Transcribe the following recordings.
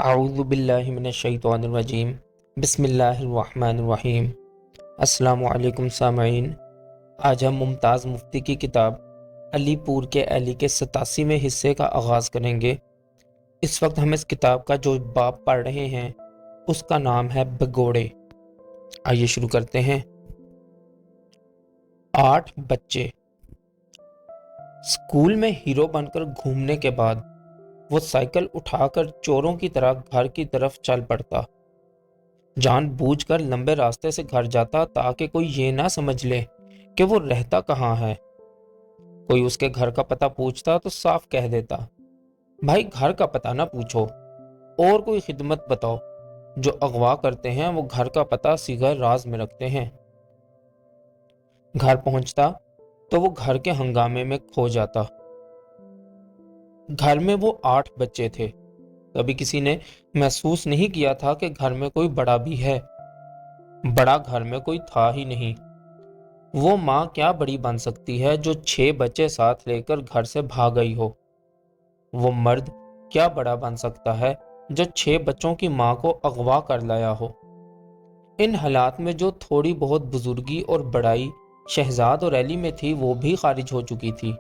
اعوذ باللہ من الشیطان الرجیم بسم اللہ الرحمن الرحیم۔ السلام علیکم سامعین، آج ہم ممتاز مفتی کی کتاب علی پور کے اہلی کے 87ویں حصے کا آغاز کریں گے۔ اس وقت ہم اس کتاب کا جو باب پڑھ رہے ہیں اس کا نام ہے بگوڑے۔ آئیے شروع کرتے ہیں۔ 8 بچے۔ اسکول میں ہیرو بن کر گھومنے کے بعد وہ سائیکل اٹھا کر چوروں کی طرح گھر کی طرف چل پڑتا، جان بوجھ کر لمبے راستے سے گھر جاتا تاکہ کوئی یہ نہ سمجھ لے کہ وہ رہتا کہاں ہے۔ کوئی اس کے گھر کا پتہ پوچھتا تو صاف کہہ دیتا، بھائی گھر کا پتہ نہ پوچھو، اور کوئی خدمت بتاؤ۔ جو اغوا کرتے ہیں وہ گھر کا پتہ صیغہ راز میں رکھتے ہیں۔ گھر پہنچتا تو وہ گھر کے ہنگامے میں کھو جاتا۔ گھر میں وہ 8 بچے تھے۔ کبھی کسی نے محسوس نہیں کیا تھا کہ گھر میں کوئی بڑا بھی ہے۔ بڑا گھر میں کوئی تھا ہی نہیں۔ وہ ماں کیا بڑی بن سکتی ہے جو 6 بچے ساتھ لے کر گھر سے بھاگ گئی ہو؟ وہ مرد کیا بڑا بن سکتا ہے جو 6 بچوں کی ماں کو اغوا کر لایا ہو؟ ان حالات میں جو تھوڑی بہت بزرگی اور بڑائی شہزاد اور ایلی میں تھی وہ بھی خارج ہو چکی تھی۔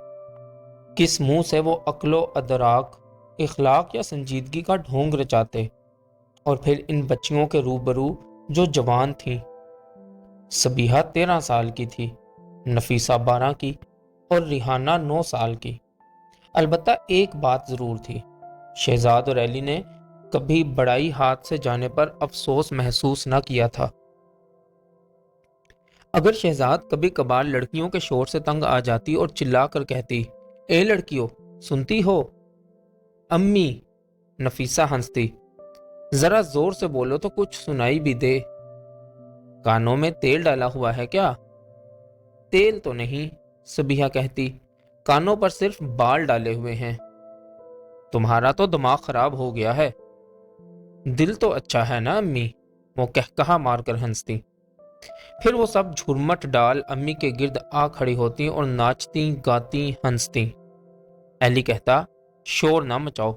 کس منہ سے وہ عقل و ادراک، اخلاق یا سنجیدگی کا ڈھونگ رچاتے؟ اور پھر ان بچیوں کے روبرو جو جوان تھیں۔ سبیحہ 13 سال کی تھی، نفیسہ 12 کی اور ریحانہ 9 سال کی۔ البتہ ایک بات ضرور تھی، شہزاد اور ایلی نے کبھی بڑائی ہاتھ سے جانے پر افسوس محسوس نہ کیا تھا۔ اگر شہزاد کبھی کبھار لڑکیوں کے شور سے تنگ آ جاتی اور چلا کر کہتی، اے لڑکیوں سنتی ہو؟ امی! نفیسہ ہنستی، ذرا زور سے بولو تو کچھ سنائی بھی دے۔ کانوں میں تیل ڈالا ہوا ہے کیا؟ تیل تو نہیں، سبیحہ کہتی، کانوں پر صرف بال ڈالے ہوئے ہیں۔ تمہارا تو دماغ خراب ہو گیا ہے۔ دل تو اچھا ہے نا امی، وہ کہکہا مار کر ہنستی۔ پھر وہ سب جھرمٹ ڈال امی کے گرد آ کھڑی ہوتی اور ناچتی گاتی ہنستی۔ ایلی کہتا، شور نہ مچاؤ،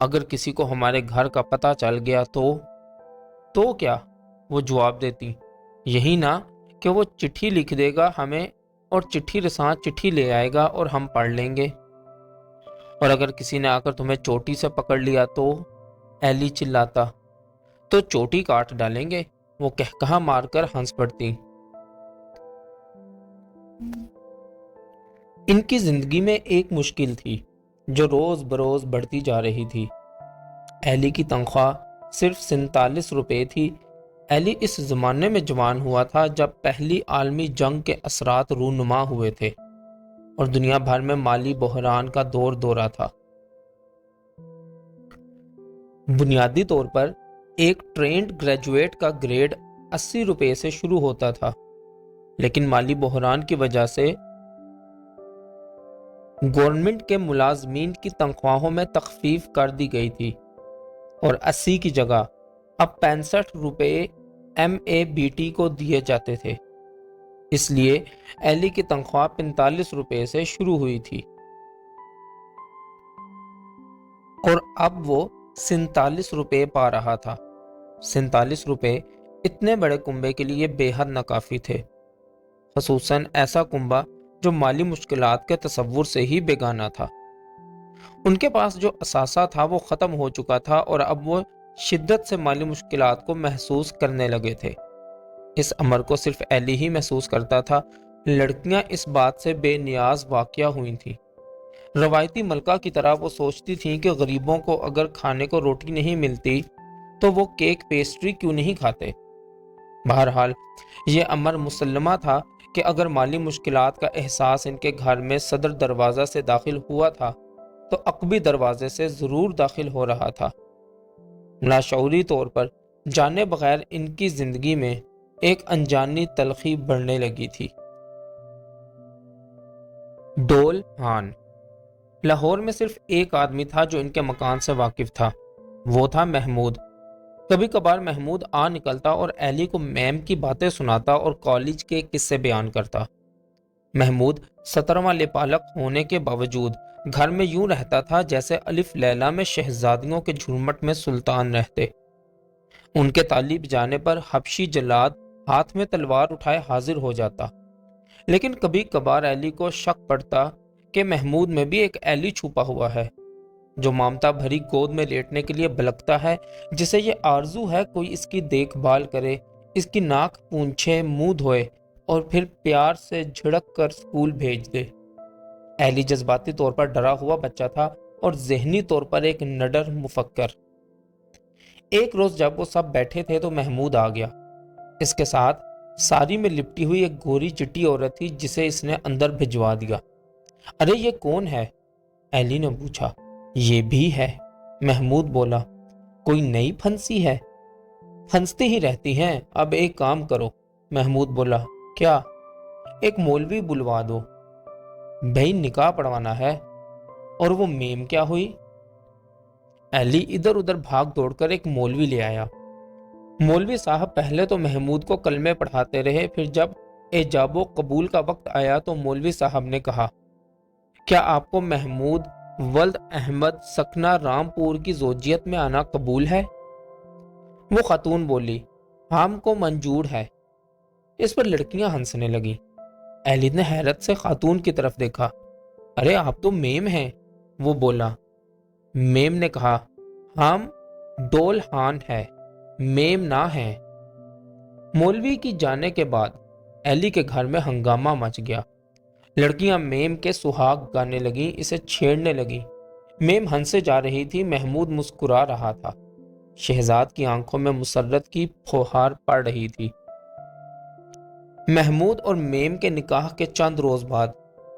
اگر کسی کو ہمارے گھر کا پتہ چل گیا تو کیا؟ وہ جواب دیتی، یہی نا کہ وہ چٹھی لکھ دے گا ہمیں اور چٹھی رساں چٹھی لے آئے گا اور ہم پڑھ لیں گے۔ اور اگر کسی نے آ کر تمہیں چوٹی سے پکڑ لیا تو؟ ایلی چلاتا، تو چوٹی کاٹ ڈالیں گے، وہ کہکہا مار کر ہنس پڑتی۔ ان کی زندگی میں ایک مشکل تھی جو روز بروز بڑھتی جا رہی تھی۔ ایلی کی تنخواہ صرف 47 روپے تھی۔ ایلی اس زمانے میں جوان ہوا تھا جب پہلی عالمی جنگ کے اثرات رونما ہوئے تھے اور دنیا بھر میں مالی بحران کا دور دورہ تھا۔ بنیادی طور پر ایک ٹرینڈ گریجویٹ کا گریڈ 80 روپے سے شروع ہوتا تھا، لیکن مالی بحران کی وجہ سے گورنمنٹ کے ملازمین کی تنخواہوں میں تخفیف کر دی گئی تھی اور 80 کی جگہ اب 65 روپے MABT کو دیے جاتے تھے۔ اس لیے ایلی کی تنخواہ 45 روپے سے شروع ہوئی تھی اور اب وہ 47 روپے پا رہا تھا۔ 47 روپے اتنے بڑے کنبے کے لیے بے حد ناکافی تھے، خصوصاً ایسا کنبہ جو مالی مشکلات کے تصور سے ہی بیگانہ تھا۔ ان کے پاس جو اثاثہ تھا وہ ختم ہو چکا تھا اور اب وہ شدت سے مالی مشکلات کو محسوس کرنے لگے تھے۔ اس امر کو صرف ایلی ہی محسوس کرتا تھا، لڑکیاں اس بات سے بے نیاز واقعہ ہوئی تھیں۔ روایتی ملکہ کی طرح وہ سوچتی تھیں کہ غریبوں کو اگر کھانے کو روٹی نہیں ملتی تو وہ کیک پیسٹری کیوں نہیں کھاتے۔ بہرحال یہ امر مسلمہ تھا کہ اگر مالی مشکلات کا احساس ان کے گھر میں صدر دروازہ سے داخل ہوا تھا تو عقبی دروازے سے ضرور داخل ہو رہا تھا۔ لاشعوری طور پر جانے بغیر ان کی زندگی میں ایک انجانی تلخی بڑھنے لگی تھی۔ ڈول ہان۔ لاہور میں صرف ایک آدمی تھا جو ان کے مکان سے واقف تھا، وہ تھا محمود۔ کبھی کبھار محمود آ نکلتا اور ایلی کو میم کی باتیں سناتا اور کالج کے قصے بیان کرتا۔ محمود 17واں لپالق ہونے کے باوجود گھر میں یوں رہتا تھا جیسے الف لیلا میں شہزادیوں کے جھرمٹ میں سلطان رہتے۔ ان کے طالب جانے پر حبشی جلاد ہاتھ میں تلوار اٹھائے حاضر ہو جاتا، لیکن کبھی کبھار ایلی کو شک پڑتا کہ محمود میں بھی ایک ایلی چھپا ہوا ہے جو مامتا بھری گود میں لیٹنے کے لیے بلکتا ہے، جسے یہ آرزو ہے کوئی اس کی دیکھ بھال کرے، اس کی ناک پونچھے، منہ دھوئے اور پھر پیار سے جھڑک کر اسکول بھیج دے۔ ایلی جذباتی طور پر ڈرا ہوا بچہ تھا اور ذہنی طور پر ایک نڈر مفکر۔ ایک روز جب وہ سب بیٹھے تھے تو محمود آ گیا۔ اس کے ساتھ ساری میں لپٹی ہوئی ایک گوری چٹی عورت تھی جسے اس نے اندر بھجوا دیا۔ ارے یہ کون ہے؟ ایلی نے پوچھا۔ یہ بھی ہے، محمود بولا۔ کوئی نئی پھنسی ہے؟ پھنستی ہی رہتی ہیں، اب ایک کام کرو، محمود بولا۔ کیا؟ ایک مولوی بلوا دو، بھائی نکاح پڑھوانا ہے۔ اور وہ میم کیا ہوئی؟ ایلی ادھر ادھر بھاگ دوڑ کر ایک مولوی لے آیا۔ مولوی صاحب پہلے تو محمود کو کلمے پڑھاتے رہے، پھر جب ایجاب و قبول کا وقت آیا تو مولوی صاحب نے کہا، کیا آپ کو محمود ولد احمد سکنہ رام پور کی زوجیت میں آنا قبول ہے؟ وہ خاتون بولی، ہم کو منظور ہے۔ اس پر لڑکیاں ہنسنے لگیں۔ ایلی نے حیرت سے خاتون کی طرف دیکھا۔ ارے آپ تو میم ہیں، وہ بولا۔ میم نے کہا، ہم ڈول ہان ہے، میم نہ ہیں۔ مولوی کی جانے کے بعد ایلی کے گھر میں ہنگامہ مچ گیا۔ لڑکیاں میم کے سہاگ گانے لگیں، اسے چھیڑنے لگیں۔ میم ہنسے جا رہی تھی، محمود مسکرا رہا تھا۔ شہزاد کی آنکھوں میں مسرت کی پھوہار پڑ رہی تھی۔ محمود اور میم کے نکاح کے چند روز بعد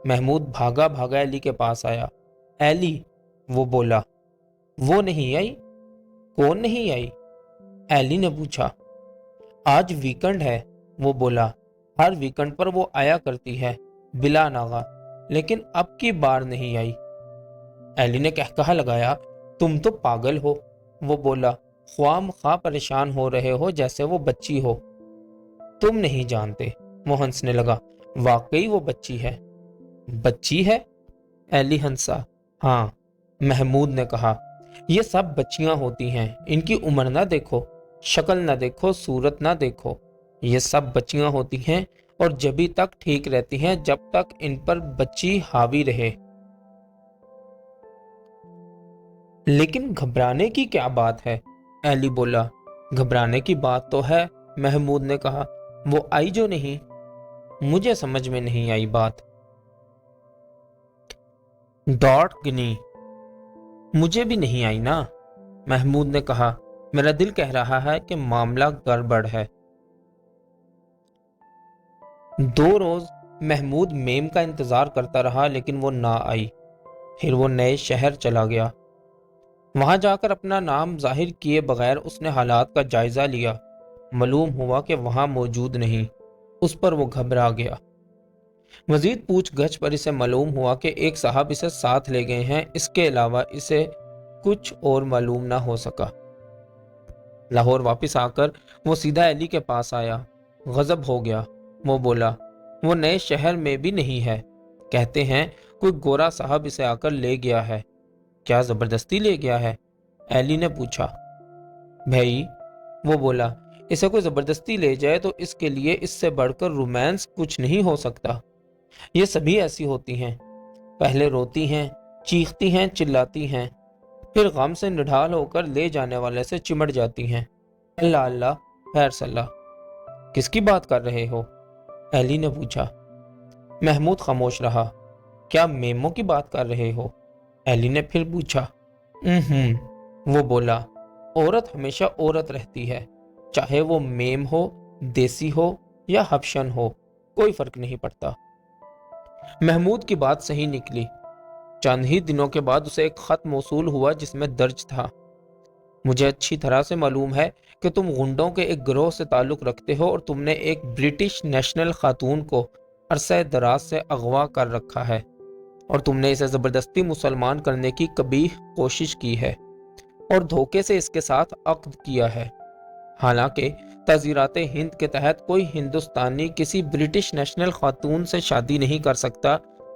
محمود بھاگا بھاگا ایلی کے پاس آیا۔ ایلی، وہ بولا۔ وہ نہیں آئی؟ کون نہیں آئی؟ ایلی نے پوچھا۔ آج ویکنڈ ہے، وہ بولا۔ ہر ویکنڈ پر وہ آیا کرتی ہے بلا ناغہ، لیکن اب کی بار نہیں آئی۔ ایلی نے کہا لگایا، تم تو پاگل ہو، وہ بولا۔ خواہ مخواہ پریشان ہو رہے ہو جیسے وہ بچی ہو۔ تم نہیں جانتے، وہ ہنسنے لگا۔ واقعی وہ بچی ہے۔ بچی ہے؟ ایلی ہنسا۔ ہاں، محمود نے کہا، یہ سب بچیاں ہوتی ہیں، ان کی عمر نہ دیکھو، شکل نہ دیکھو، صورت نہ دیکھو، یہ سب بچیاں ہوتی ہیں اور جبھی تک ٹھیک رہتی ہیں جب تک ان پر بچی حاوی رہے۔ لیکن گھبرانے کی کیا بات ہے؟ ایلی بولا۔ گھبرانے کی بات تو ہے، محمود نے کہا۔ وہ آئی جو نہیں؟ مجھے سمجھ میں نہیں آئی بات۔ ڈاٹ گنی، مجھے بھی نہیں آئی نا، محمود نے کہا۔ میرا دل کہہ رہا ہے کہ معاملہ گڑبڑ ہے۔ 2 روز محمود میم کا انتظار کرتا رہا لیکن وہ نہ آئی۔ پھر وہ نئے شہر چلا گیا۔ وہاں جا کر اپنا نام ظاہر کیے بغیر اس نے حالات کا جائزہ لیا۔ معلوم ہوا کہ وہاں موجود نہیں۔ اس پر وہ گھبرا گیا۔ مزید پوچھ گچھ پر اسے معلوم ہوا کہ ایک صاحب اسے ساتھ لے گئے ہیں، اس کے علاوہ اسے کچھ اور معلوم نہ ہو سکا۔ لاہور واپس آ کر وہ سیدھا ایلی کے پاس آیا۔ غضب ہو گیا۔ وہ بولا، وہ نئے شہر میں بھی نہیں ہے، کہتے ہیں کوئی گورا صاحب اسے آ کر لے گیا ہے۔ کیا زبردستی لے گیا ہے؟ ایلی نے پوچھا۔ بھائی، وہ بولا، اسے کوئی زبردستی لے جائے تو اس کے لیے اس سے بڑھ کر رومانس کچھ نہیں ہو سکتا۔ یہ سبھی ایسی ہوتی ہیں، پہلے روتی ہیں، چیختی ہیں، چلاتی ہیں، پھر غم سے نڈھال ہو کر لے جانے والے سے چمٹ جاتی ہیں۔ اللہ اللہ، خیر صلاح۔ کس کی بات کر رہے ہو؟ ایلی نے پوچھا۔ محمود خاموش رہا۔ کیا میمو کی بات کر رہے ہو؟ ایلی نے پھر پوچھا۔ وہ بولا، عورت ہمیشہ عورت رہتی ہے، چاہے وہ میم ہو، دیسی ہو یا حبشن ہو، کوئی فرق نہیں پڑتا۔ محمود کی بات صحیح نکلی۔ چند ہی دنوں کے بعد اسے ایک خط موصول ہوا جس میں درج تھا، مجھے اچھی طرح سے معلوم ہے کہ تم غنڈوں کے ایک گروہ سے تعلق رکھتے ہو اور تم نے ایک برٹش نیشنل خاتون کو عرصہ دراز سے اغوا کر رکھا ہے اور تم نے اسے زبردستی مسلمان کرنے کی قبیح کوشش کی ہے اور دھوکے سے اس کے ساتھ عقد کیا ہے۔ حالانکہ تعزیرات ہند کے تحت کوئی ہندوستانی کسی برٹش نیشنل خاتون سے شادی نہیں کر سکتا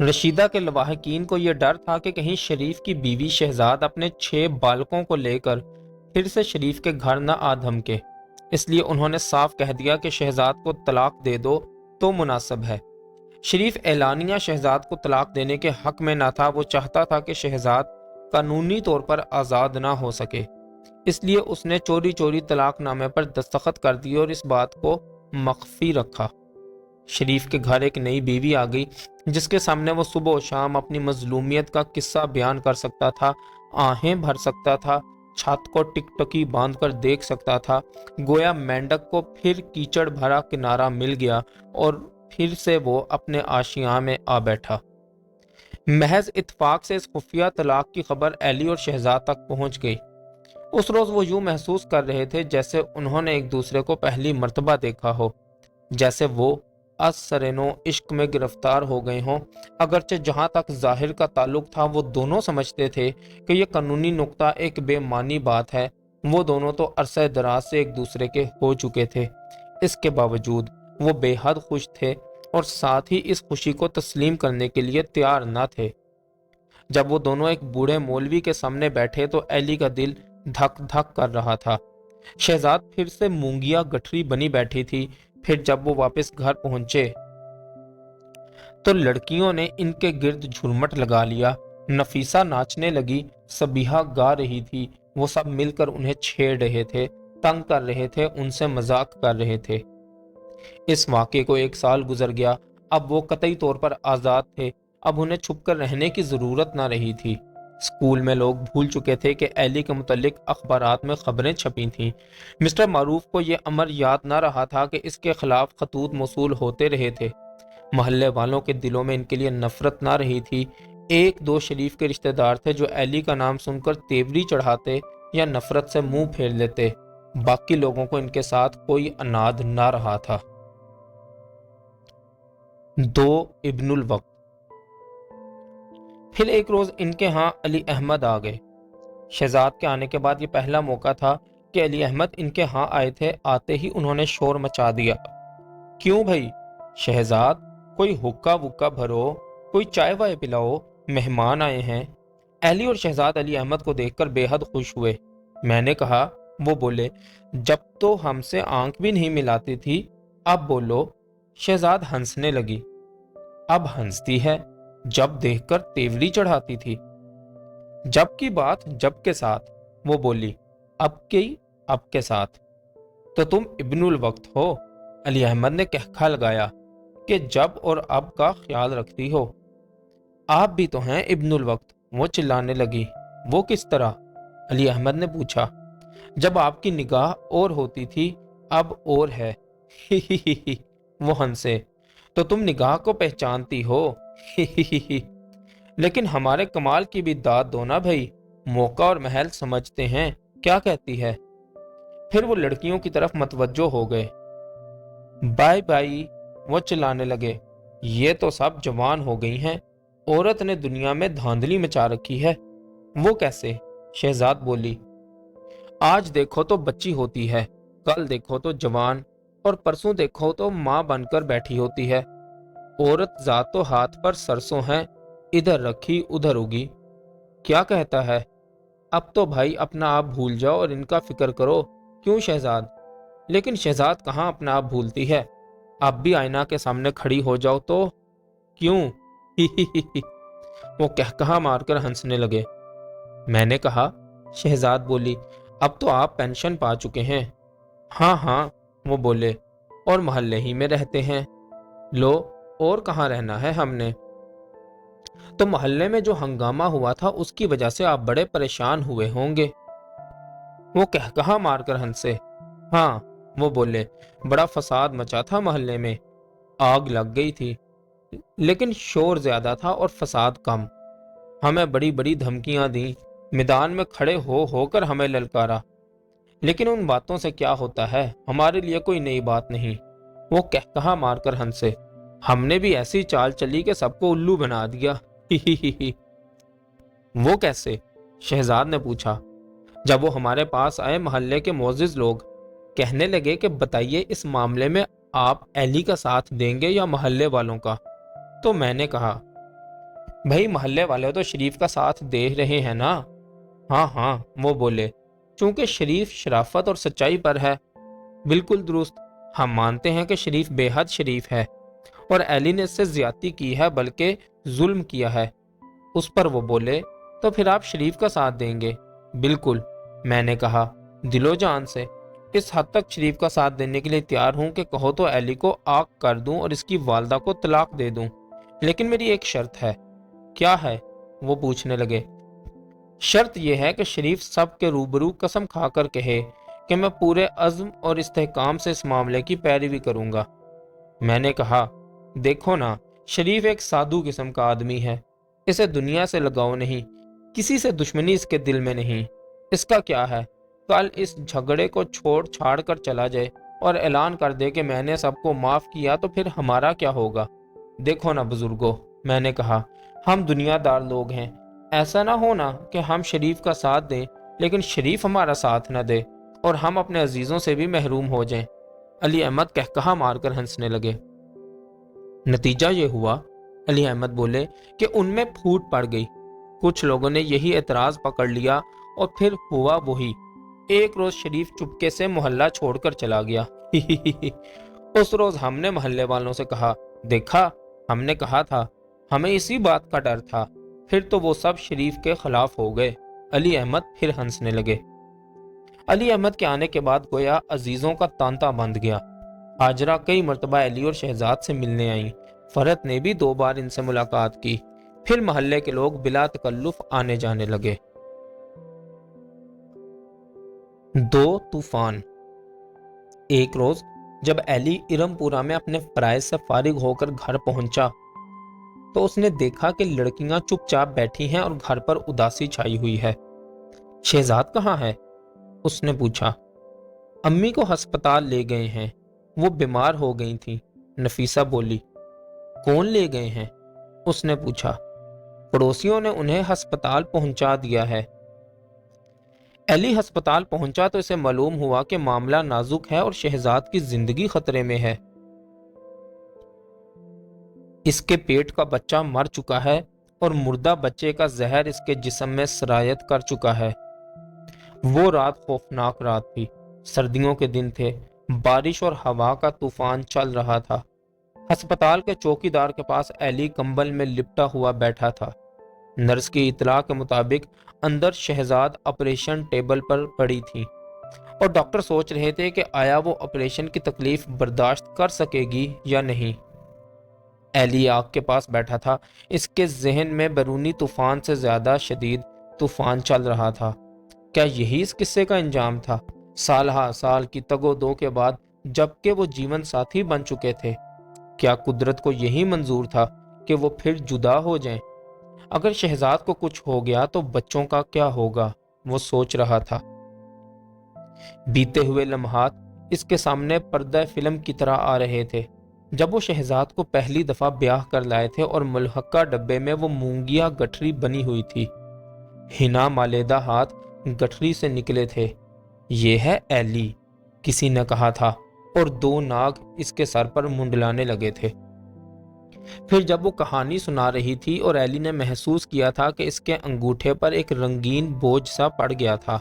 رشیدہ کے لواحقین کو یہ ڈر تھا کہ کہیں شریف کی بیوی شہزاد اپنے 6 بالکوں کو لے کر پھر سے شریف کے گھر نہ آ دھمکے، اس لیے انہوں نے صاف کہہ دیا کہ شہزاد کو طلاق دے دو تو مناسب ہے۔ شریف اعلانیہ شہزاد کو طلاق دینے کے حق میں نہ تھا، وہ چاہتا تھا کہ شہزاد قانونی طور پر آزاد نہ ہو سکے، اس لیے اس نے چوری چوری طلاق نامے پر دستخط کر دیے اور اس بات کو مخفی رکھا۔ شریف کے گھر ایک نئی بیوی آ گئی جس کے سامنے وہ صبح و شام اپنی مظلومیت کا قصہ بیان کر سکتا تھا، آہیں بھر سکتا تھا، چھت کو ٹک ٹکی باندھ کر دیکھ سکتا تھا، گویا مینڈک کو پھر کیچڑ بھرا کنارہ مل گیا اور پھر سے وہ اپنے آشیاں میں آ بیٹھا۔ محض اتفاق سے اس خفیہ طلاق کی خبر ایلی اور شہزاد تک پہنچ گئی۔ اس روز وہ یوں محسوس کر رہے تھے جیسے انہوں نے ایک دوسرے کو پہلی مرتبہ دیکھا ہو، جیسے وہ از سرنو عشق میں گرفتار ہو گئے ہوں، اگرچہ جہاں تک ظاہر کا تعلق تھا وہ دونوں سمجھتے تھے کہ یہ قانونی نقطہ ایک بے معنی بات ہے، وہ دونوں تو عرصہ دراز سے ایک دوسرے کے ہو چکے تھے۔ اس کے باوجود وہ بے حد خوش تھے اور ساتھ ہی اس خوشی کو تسلیم کرنے کے لیے تیار نہ تھے۔ جب وہ دونوں ایک بوڑھے مولوی کے سامنے بیٹھے تو ایلی کا دل دھک دھک کر رہا تھا۔ شہزاد پھر سے مونگیا گٹھری بنی بیٹھی تھی۔ پھر جب وہ واپس گھر پہنچے تو لڑکیوں نے ان کے گرد جھرمٹ لگا لیا، نفیسہ ناچنے لگی، سبیہہ گا رہی تھی، وہ سب مل کر انہیں چھیڑ رہے تھے، تنگ کر رہے تھے، ان سے مذاق کر رہے تھے۔ اس واقعے کو 1 سال گزر گیا، اب وہ قطعی طور پر آزاد تھے، اب انہیں چھپ کر رہنے کی ضرورت نہ رہی تھی۔ اسکول میں لوگ بھول چکے تھے کہ ایلی کے متعلق اخبارات میں خبریں چھپی تھیں۔ مسٹر معروف کو یہ امر یاد نہ رہا تھا کہ اس کے خلاف خطوط موصول ہوتے رہے تھے۔ محلے والوں کے دلوں میں ان کے لیے نفرت نہ رہی تھی۔ 1-2 شریف کے رشتہ دار تھے جو ایلی کا نام سن کر تیوری چڑھاتے یا نفرت سے منہ پھیر لیتے، باقی لوگوں کو ان کے ساتھ کوئی عناد نہ رہا تھا۔ 2 ابن الوقت۔ پھر ایک روز ان کے ہاں علی احمد آ گئے۔ شہزاد کے آنے کے بعد یہ پہلا موقع تھا کہ علی احمد ان کے ہاں آئے تھے۔ آتے ہی انہوں نے شور مچا دیا، کیوں بھائی شہزاد، کوئی حکا وکا بھرو، کوئی چائے وائے پلاؤ، مہمان آئے ہیں۔ ایلی اور شہزاد علی احمد کو دیکھ کر بے حد خوش ہوئے۔ میں نے کہا، وہ بولے، جب تو ہم سے آنکھ بھی نہیں ملاتی تھی، اب بولو۔ شہزاد ہنسنے لگی، اب ہنستی ہے، جب دیکھ کر تیوری چڑھاتی تھی۔ جب کی بات جب کے ساتھ، وہ بولی، اب کی اب کے ساتھ۔ تو تم ابن الوقت ہو؟ علی احمد نے کہکھا لگایا کہ جب اور اب کا خیال رکھتی ہو۔ آپ بھی تو ہیں ابن الوقت، وہ چلانے لگی۔ وہ کس طرح؟ علی احمد نے پوچھا۔ جب آپ کی نگاہ اور ہوتی تھی، اب اور ہے۔ وہ ہنسے، تو تم نگاہ کو پہچانتی ہو؟ لیکن ہمارے کمال کی بھی داد دو نا بھائی، موقع اور محل سمجھتے ہیں، کیا کہتی ہے؟ پھر وہ لڑکیوں کی طرف متوجہ ہو گئے۔ بائی بائی، وہ چلانے لگے، یہ تو سب جوان ہو گئی ہیں، عورت نے دنیا میں دھاندلی مچا رکھی ہے۔ وہ کیسے؟ شہزاد بولی، آج دیکھو تو بچی ہوتی ہے، کل دیکھو تو جوان، اور پرسوں دیکھو تو ماں بن کر بیٹھی ہوتی ہے۔ عورت ذات تو ہاتھ پر سرسوں ہیں، ادھر رکھی ادھر اگی۔ کیا کہتا ہے؟ اب تو بھائی اپنا آپ بھول جاؤ اور ان کا فکر کرو، کیوں شہزاد؟ لیکن شہزاد کہاں اپنا آپ بھولتی ہے، اب بھی آئینہ کے سامنے کھڑی ہو جاؤ تو کیوں؟ وہ کہکہا مار کر ہنسنے لگے۔ میں نے کہا، شہزاد بولی، اب تو آپ پینشن پا چکے ہیں۔ ہاں ہاں، وہ بولے، اور محلے ہی میں رہتے ہیں۔ لو، اور کہاں رہنا ہے ہم نے؟ تو محلے میں جو ہنگامہ ہوا تھا اس کی وجہ سے آپ بڑے پریشان ہوئے ہوں گے۔ وہ کہکہا مار کر ہنسے۔ ہاں، وہ بولے، بڑا فساد مچا تھا محلے میں، آگ لگ گئی تھی، لیکن شور زیادہ تھا اور فساد کم۔ ہمیں بڑی بڑی دھمکیاں دیں، میدان میں کھڑے ہو کر ہمیں للکارا، لیکن ان باتوں سے کیا ہوتا ہے، ہمارے لیے کوئی نئی بات نہیں۔ وہ کہکہا مار کر ہنسے۔ ہم نے بھی ایسی چال چلی کہ سب کو الو بنا دیا۔ وہ کیسے؟ شہزاد نے پوچھا۔ جب وہ ہمارے پاس آئے، محلے کے معزز لوگ کہنے لگے کہ بتائیے اس معاملے میں آپ ایلی کا ساتھ دیں گے یا محلے والوں کا؟ تو میں نے کہا، بھائی محلے والے تو شریف کا ساتھ دے رہے ہیں نا؟ ہاں ہاں، وہ بولے، چونکہ شریف شرافت اور سچائی پر ہے۔ بالکل درست، ہم مانتے ہیں کہ شریف بے حد شریف ہے اور ایلی نے اس سے زیادتی کی ہے، بلکہ ظلم کیا ہے۔ اس پر وہ بولے، تو پھر آپ شریف کا ساتھ دیں گے؟ بالکل، میں نے کہا، دل و جان سے۔ اس حد تک شریف کا ساتھ دینے کے لیے تیار ہوں کہ کہو تو ایلی کو آگ کر دوں اور اس کی والدہ کو طلاق دے دوں، لیکن میری ایک شرط ہے۔ کیا ہے؟ وہ پوچھنے لگے۔ شرط یہ ہے کہ شریف سب کے روبرو قسم کھا کر کہے کہ میں پورے عزم اور استحکام سے اس معاملے کی پیروی کروں گا۔ میں نے کہا، دیکھو نا، شریف ایک سادھو قسم کا آدمی ہے، اسے دنیا سے لگاؤ نہیں، کسی سے دشمنی اس کے دل میں نہیں۔ اس کا کیا ہے، کل اس جھگڑے کو چھوڑ چھاڑ کر چلا جائے اور اعلان کر دے کہ میں نے سب کو معاف کیا، تو پھر ہمارا کیا ہوگا؟ دیکھو نا بزرگوں، میں نے کہا، ہم دنیا دار لوگ ہیں، ایسا نہ ہونا کہ ہم شریف کا ساتھ دیں لیکن شریف ہمارا ساتھ نہ دے اور ہم اپنے عزیزوں سے بھی محروم ہو جائیں۔ علی احمد کہکہا مار کر ہنسنے لگے۔ نتیجہ یہ ہوا، علی احمد بولے، کہ ان میں پھوٹ پڑ گئی۔ کچھ لوگوں نے یہی اعتراض پکڑ لیا اور پھر ہوا وہی۔ ایک روز شریف چپکے سے محلہ چھوڑ کر چلا گیا۔ اس روز ہم نے محلے والوں سے کہا، دیکھا، ہم نے کہا تھا، ہمیں اسی بات کا ڈر تھا۔ پھر تو وہ سب شریف کے خلاف ہو گئے۔ علی احمد پھر ہنسنے لگے۔ علی احمد کے آنے کے بعد گویا عزیزوں کا تانتا بند گیا۔ ہاجرہ کئی مرتبہ علی اور شہزاد سے ملنے آئیں۔ فرحت نے بھی 2 بار ان سے ملاقات کی۔ پھر محلے کے لوگ بلا تکلف آنے جانے لگے۔ 2 طوفان۔ ایک روز جب ایلی ارم پورہ میں اپنے فرائض سے فارغ ہو کر گھر پہنچا تو اس نے دیکھا کہ لڑکیاں چپ چاپ بیٹھی ہیں اور گھر پر اداسی چھائی ہوئی ہے۔ شہزاد کہاں ہے؟ اس نے پوچھا۔ امی کو ہسپتال لے گئے ہیں، وہ بیمار ہو گئی تھیں، نفیسہ بولی۔ کون لے گئے ہیں؟ اس نے پوچھا۔ پڑوسیوں نے انہیں ہسپتال پہنچا دیا ہے۔ ایلی ہسپتال پہنچا تو اسے معلوم ہوا کہ معاملہ نازک ہے اور شہزاد کی زندگی خطرے میں ہے۔ اس کے پیٹ کا بچہ مر چکا ہے اور مردہ بچے کا زہر اس کے جسم میں سرایت کر چکا ہے۔ وہ رات خوفناک رات تھی، سردیوں کے دن تھے، بارش اور ہوا کا طوفان چل رہا تھا۔ ہسپتال کے چوکی دار کے پاس ایلی کمبل میں لپٹا ہوا بیٹھا تھا۔ نرس کی اطلاع کے مطابق اندر شہزاد آپریشن ٹیبل پر پڑی تھی اور ڈاکٹر سوچ رہے تھے کہ آیا وہ آپریشن کی تکلیف برداشت کر سکے گی یا نہیں۔ ایلی آگ کے پاس بیٹھا تھا، اس کے ذہن میں بیرونی طوفان سے زیادہ شدید طوفان چل رہا تھا۔ کیا یہی اس قصے کا انجام تھا؟ سالہ سال کی تگ و دو کے بعد جبکہ وہ جیون ساتھی بن چکے تھے، کیا قدرت کو یہی منظور تھا کہ وہ پھر جدا ہو جائیں؟ اگر شہزاد کو کچھ ہو گیا تو بچوں کا کیا ہوگا؟ وہ سوچ رہا تھا۔ بیتے ہوئے لمحات اس کے سامنے پردہ فلم کی طرح آ رہے تھے۔ جب وہ شہزاد کو پہلی دفعہ بیاہ کر لائے تھے اور ملحقہ ڈبے میں وہ مونگیا گٹھری بنی ہوئی تھی، ہنا مالیدہ ہاتھ گٹھری سے نکلے تھے۔ یہ ہے ایلی، کسی نے کہا تھا، اور 2 ناگ اس کے سر پر منڈلانے لگے تھے۔ پھر جب وہ کہانی سنا رہی تھی اور ایلی نے محسوس کیا تھا کہ اس کے انگوٹھے پر ایک رنگین بوجھ سا پڑ گیا تھا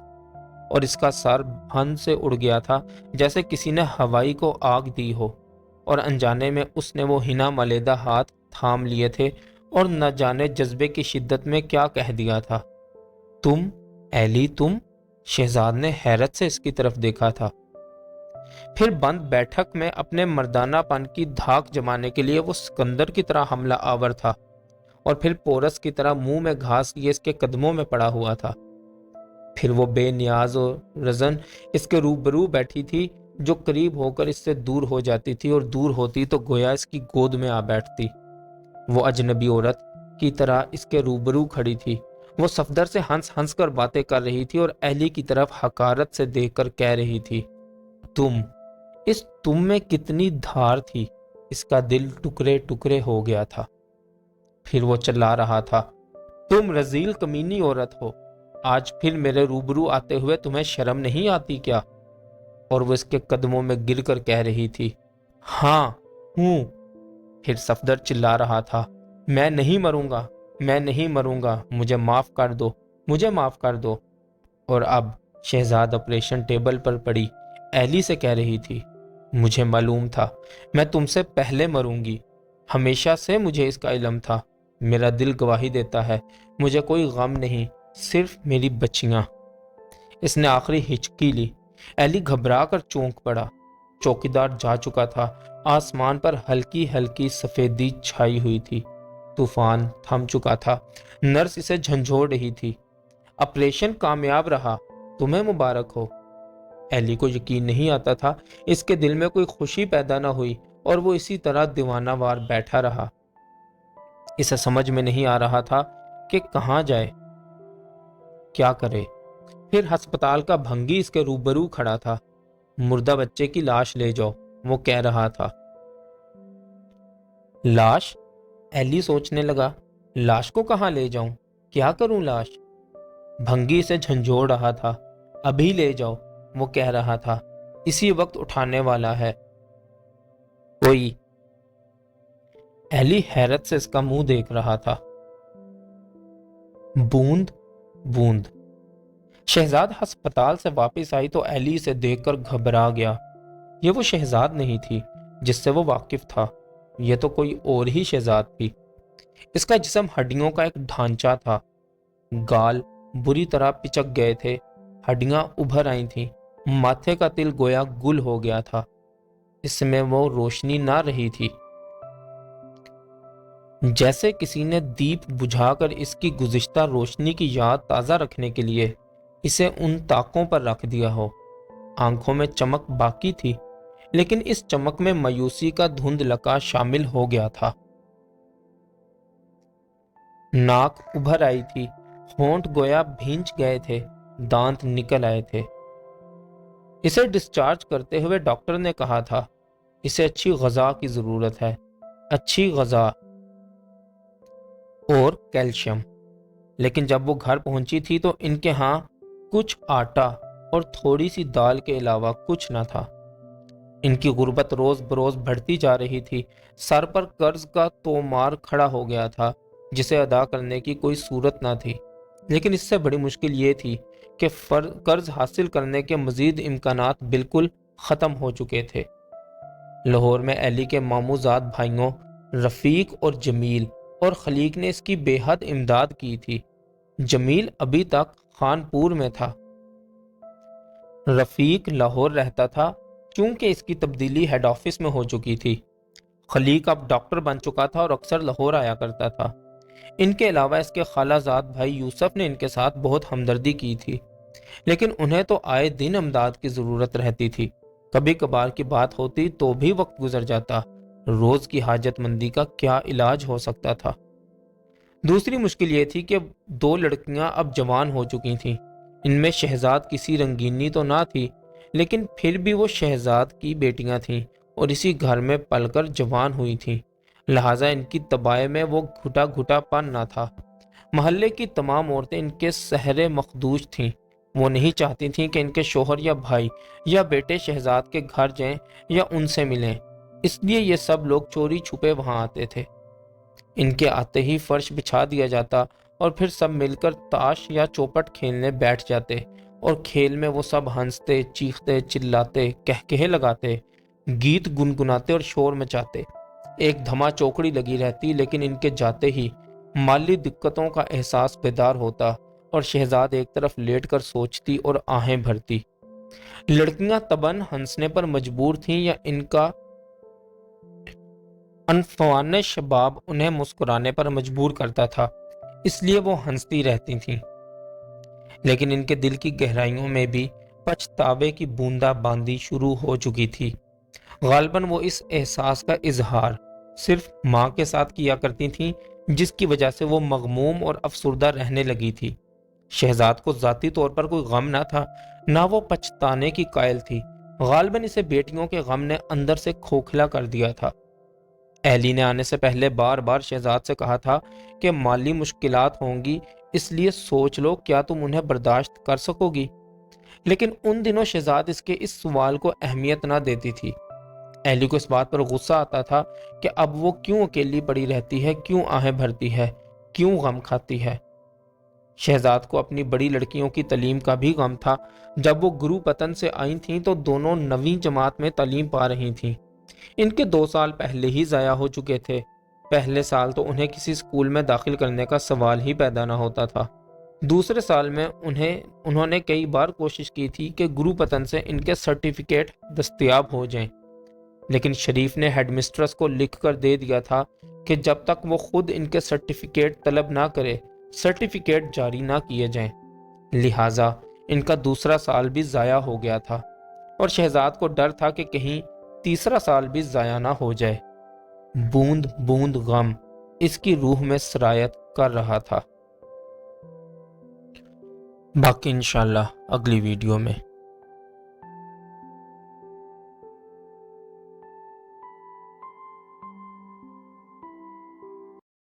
اور اس کا سر بھن سے اڑ گیا تھا جیسے کسی نے ہوائی کو آگ دی ہو، اور انجانے میں اس نے وہ ہنا مالیدہ ہاتھ تھام لیے تھے اور نہ جانے جذبے کی شدت میں کیا کہہ دیا تھا۔ تم ایلی، تم؟ شہزاد نے حیرت سے اس کی طرف دیکھا تھا۔ پھر بند بیٹھک میں اپنے مردانہ پن کی دھاک جمانے کے لیے وہ سکندر کی طرح حملہ آور تھا اور پھر پورس کی طرح منہ میں گھاس لیے اس کے قدموں میں پڑا ہوا تھا۔ پھر وہ بے نیاز و رزن اس کے روبرو بیٹھی تھی، جو قریب ہو کر اس سے دور ہو جاتی تھی اور دور ہوتی تو گویا اس کی گود میں آ بیٹھتی۔ وہ اجنبی عورت کی طرح اس کے روبرو کھڑی تھی۔ وہ صفدر سے ہنس ہنس کر باتیں کر رہی تھی اور ایلی کی طرف حقارت سے دیکھ کر کہہ رہی تھی، تم، اس تم میں کتنی دھار تھی، اس کا دل ٹکڑے ٹکڑے ہو گیا تھا۔ پھر وہ چلا رہا تھا، تم رذیل کمینی عورت ہو، آج پھر میرے روبرو آتے ہوئے تمہیں شرم نہیں آتی کیا؟ اور وہ اس کے قدموں میں گر کر کہہ رہی تھی، ہاں ہوں۔ پھر صفدر چلا رہا تھا، میں نہیں مروں گا، میں نہیں مروں گا، مجھے معاف کر دو، مجھے معاف کر دو۔ اور اب شہزاد آپریشن ٹیبل پر پڑی ایلی سے کہہ رہی تھی، مجھے معلوم تھا میں تم سے پہلے مروں گی، ہمیشہ سے مجھے اس کا علم تھا، میرا دل گواہی دیتا ہے، مجھے کوئی غم نہیں، صرف میری بچیاں۔ اس نے آخری ہچکی لی۔ ایلی گھبرا کر چونک پڑا۔ چوکیدار جا چکا تھا، آسمان پر ہلکی ہلکی سفیدی چھائی ہوئی تھی، طوفان تھم چکا تھا، نرس اسے جھنجھوڑ رہی تھی۔ آپریشن کامیاب رہا، تمہیں مبارک ہو۔ ایلی کو یقین نہیں آتا تھا، اس کے دل میں کوئی خوشی پیدا نہ ہوئی اور وہ اسی طرح دیوانہ وار بیٹھا رہا۔ اسے سمجھ میں نہیں آ رہا تھا کہ کہاں جائے، کیا کرے۔ پھر ہسپتال کا بھنگی اس کے روبرو کھڑا تھا۔ مردہ بچے کی لاش لے جاؤ، وہ کہہ رہا تھا۔ لاش؟ ایلی سوچنے لگا، لاش کو کہاں لے جاؤں، کیا کروں لاش؟ بھنگی سے جھنجھوڑ رہا تھا۔ ابھی لے جاؤ، وہ کہہ رہا تھا، اسی وقت اٹھانے والا ہے کوئی۔ ایلی حیرت سے اس کا منہ دیکھ رہا تھا۔ بوند بوند۔ شہزاد ہسپتال سے واپس آئی تو ایلی اسے دیکھ کر گھبرا گیا۔ یہ وہ شہزاد نہیں تھی جس سے وہ واقف تھا، یہ تو کوئی اور ہی شہزاد تھی۔ اس کا جسم ہڈیوں کا ایک ڈھانچہ تھا، گال بری طرح پچک گئے تھے، ہڈیاں ابھر آئی تھیں، ماتھے کا تل گویا گل ہو گیا تھا، اس میں وہ روشنی نہ رہی تھی، جیسے کسی نے دیپ بجھا کر اس کی گزشتہ روشنی کی یاد تازہ رکھنے کے لیے اسے ان طاقوں پر رکھ دیا ہو۔ آنکھوں میں چمک باقی تھی، لیکن اس چمک میں مایوسی کا دھندلکا شامل ہو گیا تھا۔ ناک ابھر آئی تھی، ہونٹ گویا بھینچ گئے تھے، دانت نکل آئے تھے۔ اسے ڈسچارج کرتے ہوئے ڈاکٹر نے کہا تھا، اسے اچھی غذا کی ضرورت ہے، اچھی غذا اور کیلشیم۔ لیکن جب وہ گھر پہنچی تھی تو ان کے ہاں کچھ آٹا اور تھوڑی سی دال کے علاوہ کچھ نہ تھا۔ ان کی غربت روز بروز بڑھتی جا رہی تھی، سر پر قرض کا تومار کھڑا ہو گیا تھا جسے ادا کرنے کی کوئی صورت نہ تھی۔ لیکن اس سے بڑی مشکل یہ تھی کہ قرض حاصل کرنے کے مزید امکانات بالکل ختم ہو چکے تھے۔ لاہور میں ایلی کے ماموں زاد بھائیوں رفیق اور جمیل اور خلیق نے اس کی بے حد امداد کی تھی۔ جمیل ابھی تک خانپور میں تھا، رفیق لاہور رہتا تھا چونکہ اس کی تبدیلی ہیڈ آفس میں ہو چکی تھی۔ خلیق اب ڈاکٹر بن چکا تھا اور اکثر لاہور آیا کرتا تھا۔ ان کے علاوہ اس کے خالہ زاد بھائی یوسف نے ان کے ساتھ بہت ہمدردی کی تھی، لیکن انہیں تو آئے دن امداد کی ضرورت رہتی تھی۔ کبھی کبھار کی بات ہوتی تو بھی وقت گزر جاتا، روز کی حاجت مندی کا کیا علاج ہو سکتا تھا۔ دوسری مشکل یہ تھی کہ دو لڑکیاں اب جوان ہو چکی تھیں۔ ان میں شہزاد کسی رنگینی تو نہ تھی، لیکن پھر بھی وہ شہزاد کی بیٹیاں تھیں اور اسی گھر میں پل کر جوان ہوئی تھیں، لہٰذا ان کی طباع میں وہ گھٹا گھٹا پن نہ تھا۔ محلے کی تمام عورتیں ان کے سحرے مخدوش تھیں، وہ نہیں چاہتی تھیں کہ ان کے شوہر یا بھائی یا بیٹے شہزاد کے گھر جائیں یا ان سے ملیں، اس لیے یہ سب لوگ چوری چھپے وہاں آتے تھے۔ ان کے آتے ہی فرش بچھا دیا جاتا اور پھر سب مل کر تاش یا چوپٹ کھیلنے بیٹھ جاتے، اور کھیل میں وہ سب ہنستے، چیختے، چلاتے، کہکہے لگاتے، گیت گنگناتے اور شور مچاتے۔ ایک دھما چوکڑی لگی رہتی، لیکن ان کے جاتے ہی مالی دقتوں کا احساس بیدار ہوتا اور شہزاد ایک طرف لیٹ کر سوچتی اور آہیں بھرتی۔ لڑکیاں طبعاً ہنسنے پر مجبور تھیں یا ان کا انفوان شباب انہیں مسکرانے پر مجبور کرتا تھا، اس لیے وہ ہنستی رہتی تھیں، لیکن ان کے دل کی گہرائیوں میں بھی پچھتاوے کی بوندا باندی شروع ہو چکی تھی۔ غالباً وہ اس احساس کا اظہار صرف ماں کے ساتھ کیا کرتی تھیں، جس کی وجہ سے وہ مغموم اور افسردہ رہنے لگی تھی۔ شہزاد کو ذاتی طور پر کوئی غم نہ تھا، نہ وہ پچھتانے کی قائل تھی، غالباً اسے بیٹیوں کے غم نے اندر سے کھوکھلا کر دیا تھا۔ ایلی نے آنے سے پہلے بار بار شہزاد سے کہا تھا کہ مالی مشکلات ہوں گی، اس لیے سوچ لو کیا تم انہیں برداشت کر سکو گی، لیکن ان دنوں شہزاد اس کے اس سوال کو اہمیت نہ دیتی تھی۔ ایلی کو اس بات پر غصہ آتا تھا کہ اب وہ کیوں اکیلی پڑی رہتی ہے، کیوں آہیں بھرتی ہے، کیوں غم کھاتی ہے؟ شہزاد کو اپنی بڑی لڑکیوں کی تعلیم کا بھی غم تھا۔ جب وہ گرو پتن سے آئی تھیں تو دونوں 9ویں جماعت میں تعلیم پا رہی تھیں۔ ان کے 2 سال پہلے ہی ضائع ہو چکے تھے۔ پہلے سال تو انہیں کسی اسکول میں داخل کرنے کا سوال ہی پیدا نہ ہوتا تھا۔ دوسرے سال میں انہوں نے کئی بار کوشش کی تھی کہ گرو پتن سے ان کے سرٹیفکیٹ دستیاب ہو جائیں، لیکن شریف نے ہیڈ مسٹرس کو لکھ کر دے دیا تھا کہ جب تک وہ خود ان کے سرٹیفکیٹ طلب نہ کرے سرٹیفکیٹ جاری نہ کیے جائیں۔ لہٰذا ان کا دوسرا سال بھی ضائع ہو گیا تھا اور شہزاد کو ڈر تھا کہ کہیں تیسرا سال بھی ضائع نہ ہو جائے۔ بوند بوند غم اس کی روح میں سرایت کر رہا تھا۔ باقی انشاءاللہ اگلی ویڈیو میں۔